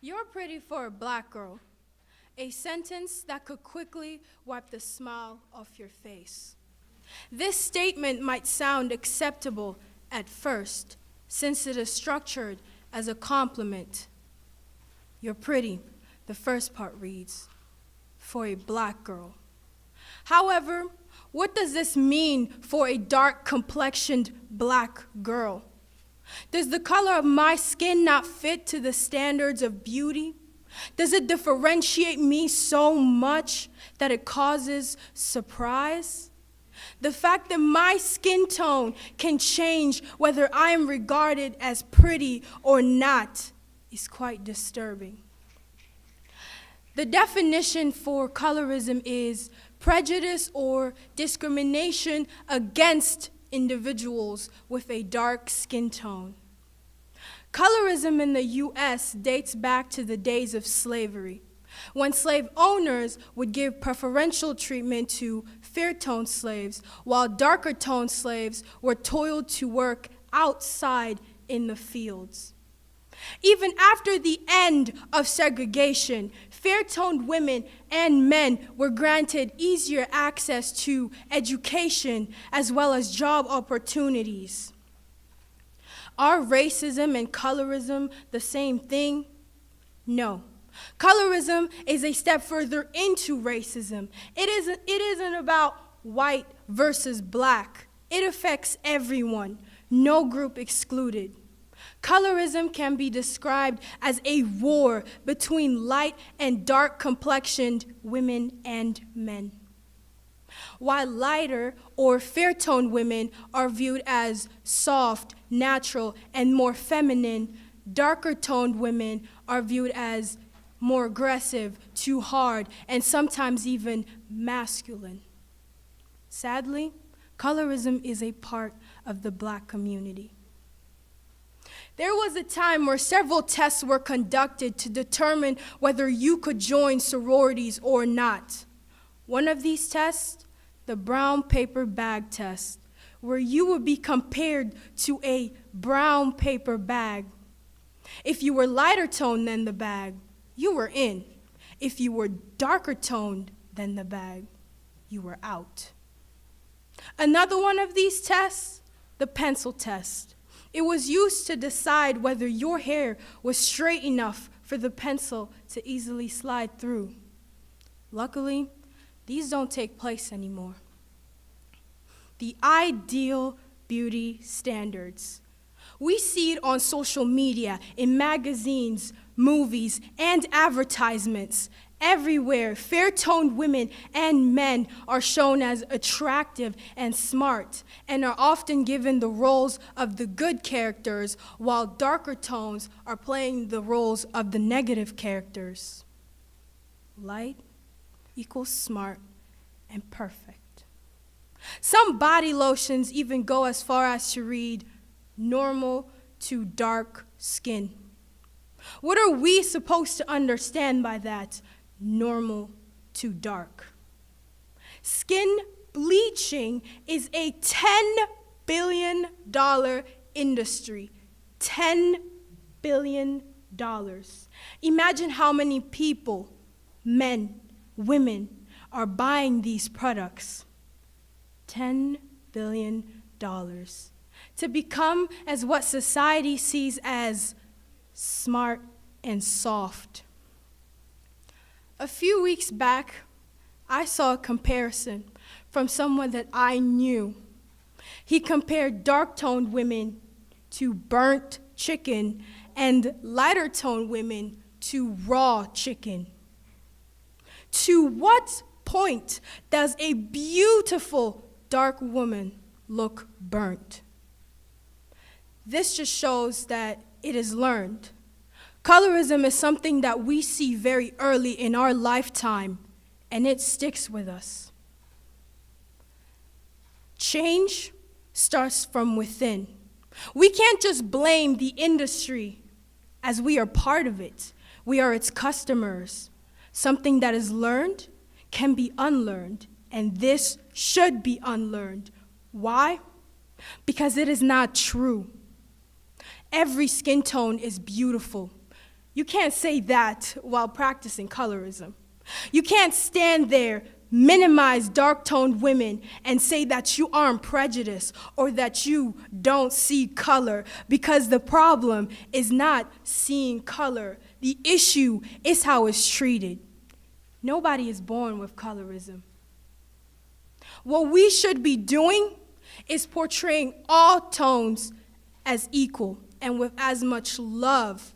You're pretty for a black girl. A sentence that could quickly wipe the smile off your face. This statement might sound acceptable at first, since it is structured as a compliment. You're pretty, the first part reads, for a black girl. However, what does this mean for a dark-complexioned black girl? Does the color of my skin not fit to the standards of beauty? Does it differentiate me so much that it causes surprise? The fact that my skin tone can change whether I am regarded as pretty or not is quite disturbing. The definition for colorism is prejudice or discrimination against individuals with a dark skin tone. Colorism in the U.S. dates back to the days of slavery, when slave owners would give preferential treatment to fair-toned slaves, while darker-toned slaves were toiled to work outside in the fields. Even after the end of segregation, fair-toned women and men were granted easier access to education as well as job opportunities. Are racism and colorism the same thing? No. Colorism is a step further into racism. It isn't about white versus black. It affects everyone, no group excluded. Colorism can be described as a war between light and dark-complexioned women and men. While lighter or fair-toned women are viewed as soft, natural, and more feminine, darker-toned women are viewed as more aggressive, too hard, and sometimes even masculine. Sadly, colorism is a part of the black community. There was a time where several tests were conducted to determine whether you could join sororities or not. One of these tests, the brown paper bag test, where you would be compared to a brown paper bag. If you were lighter toned than the bag, you were in. If you were darker toned than the bag, you were out. Another one of these tests, the pencil test. It was used to decide whether your hair was straight enough for the pencil to easily slide through. Luckily, these don't take place anymore. The ideal beauty standards. We see it on social media, in magazines, movies, and advertisements. Everywhere, fair-toned women and men are shown as attractive and smart and are often given the roles of the good characters, while darker tones are playing the roles of the negative characters. Light equals smart and perfect. Some body lotions even go as far as to read normal to dark skin. What are we supposed to understand by that? Normal to dark. Skin bleaching is a $10 billion industry. $10 billion. Imagine how many people, men, women, are buying these products. $10 billion. To become as what society sees as smart and soft. A few weeks back, I saw a comparison from someone that I knew. He compared dark-toned women to burnt chicken and lighter-toned women to raw chicken. To what point does a beautiful dark woman look burnt? This just shows that it is learned. Colorism is something that we see very early in our lifetime, and it sticks with us. Change starts from within. We can't just blame the industry, as we are part of it. We are its customers. Something that is learned can be unlearned, and this should be unlearned. Why? Because it is not true. Every skin tone is beautiful. You can't say that while practicing colorism. You can't stand there, minimize dark-toned women, and say that you aren't prejudiced or that you don't see color, because the problem is not seeing color. The issue is how it's treated. Nobody is born with colorism. What we should be doing is portraying all tones as equal and with as much love,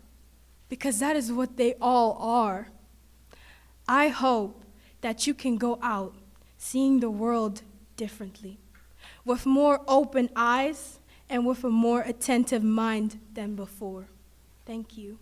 because that is what they all are. I hope that you can go out seeing the world differently, with more open eyes and with a more attentive mind than before. Thank you.